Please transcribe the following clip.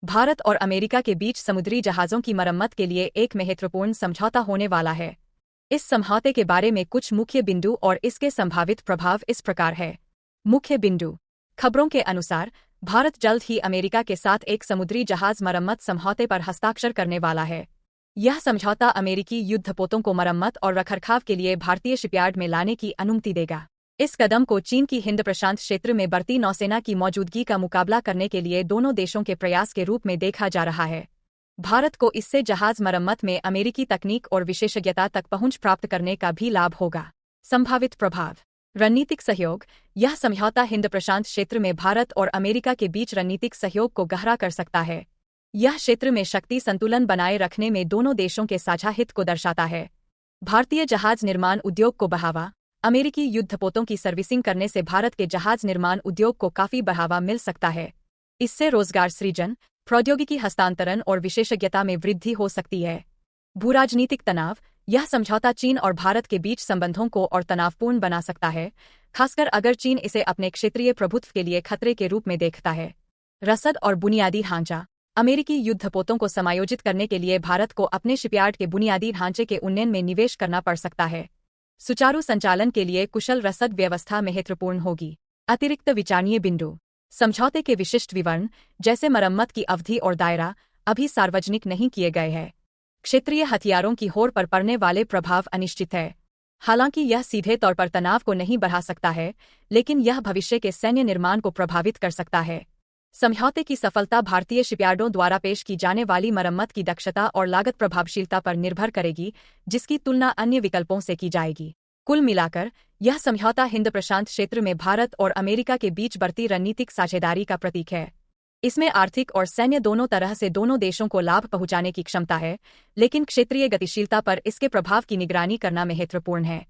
भारत और अमेरिका के बीच समुद्री जहाजों की मरम्मत के लिए एक महत्वपूर्ण समझौता होने वाला है। इस समझौते के बारे में कुछ मुख्य बिंदु और इसके संभावित प्रभाव इस प्रकार है। मुख्य बिंदु। खबरों के अनुसार भारत जल्द ही अमेरिका के साथ एक समुद्री जहाज मरम्मत समझौते पर हस्ताक्षर करने वाला है। यह समझौता अमेरिकी युद्धपोतों को मरम्मत और रखरखाव के लिए भारतीय शिपयार्ड में लाने की अनुमति देगा। इस कदम को चीन की हिंद प्रशांत क्षेत्र में बढ़ती नौसेना की मौजूदगी का मुकाबला करने के लिए दोनों देशों के प्रयास के रूप में देखा जा रहा है। भारत को इससे जहाज मरम्मत में अमेरिकी तकनीक और विशेषज्ञता तक पहुंच प्राप्त करने का भी लाभ होगा। संभावित प्रभाव। रणनीतिक सहयोग। यह समझौता हिंद प्रशांत क्षेत्र में भारत और अमेरिका के बीच रणनीतिक सहयोग को गहरा कर सकता है। यह क्षेत्र में शक्ति संतुलन बनाए रखने में दोनों देशों के साझा हित को दर्शाता है। भारतीय जहाज निर्माण उद्योग को बढ़ावा। अमेरिकी युद्धपोतों की सर्विसिंग करने से भारत के जहाज निर्माण उद्योग को काफी बढ़ावा मिल सकता है। इससे रोजगार सृजन, प्रौद्योगिकी हस्तांतरण और विशेषज्ञता में वृद्धि हो सकती है। भूराजनीतिक तनाव। यह समझौता चीन और भारत के बीच संबंधों को और तनावपूर्ण बना सकता है, खासकर अगर चीन इसे अपने क्षेत्रीय प्रभुत्व के लिए खतरे के रूप में देखता है। रसद और बुनियादी ढांचा। अमेरिकी युद्धपोतों को समायोजित करने के लिए भारत को अपने शिपयार्ड के बुनियादी ढांचे के उन्नयन में निवेश करना पड़ सकता है। सुचारू संचालन के लिए कुशल रसद व्यवस्था महत्वपूर्ण होगी। अतिरिक्त विचारणीय बिंदु। समझौते के विशिष्ट विवरण, जैसे मरम्मत की अवधि और दायरा, अभी सार्वजनिक नहीं किए गए हैं। क्षेत्रीय हथियारों की होड़ पर पड़ने वाले प्रभाव अनिश्चित है। हालांकि यह सीधे तौर पर तनाव को नहीं बढ़ा सकता है, लेकिन यह भविष्य के सैन्य निर्माण को प्रभावित कर सकता है। समझौते की सफलता भारतीय शिपयार्डों द्वारा पेश की जाने वाली मरम्मत की दक्षता और लागत प्रभावशीलता पर निर्भर करेगी, जिसकी तुलना अन्य विकल्पों से की जाएगी। कुल मिलाकर, यह समझौता हिंद प्रशांत क्षेत्र में भारत और अमेरिका के बीच बढ़ती रणनीतिक साझेदारी का प्रतीक है। इसमें आर्थिक और सैन्य दोनों तरह से दोनों देशों को लाभ पहुंचाने की क्षमता है, लेकिन क्षेत्रीय गतिशीलता पर इसके प्रभाव की निगरानी करना महत्वपूर्ण है।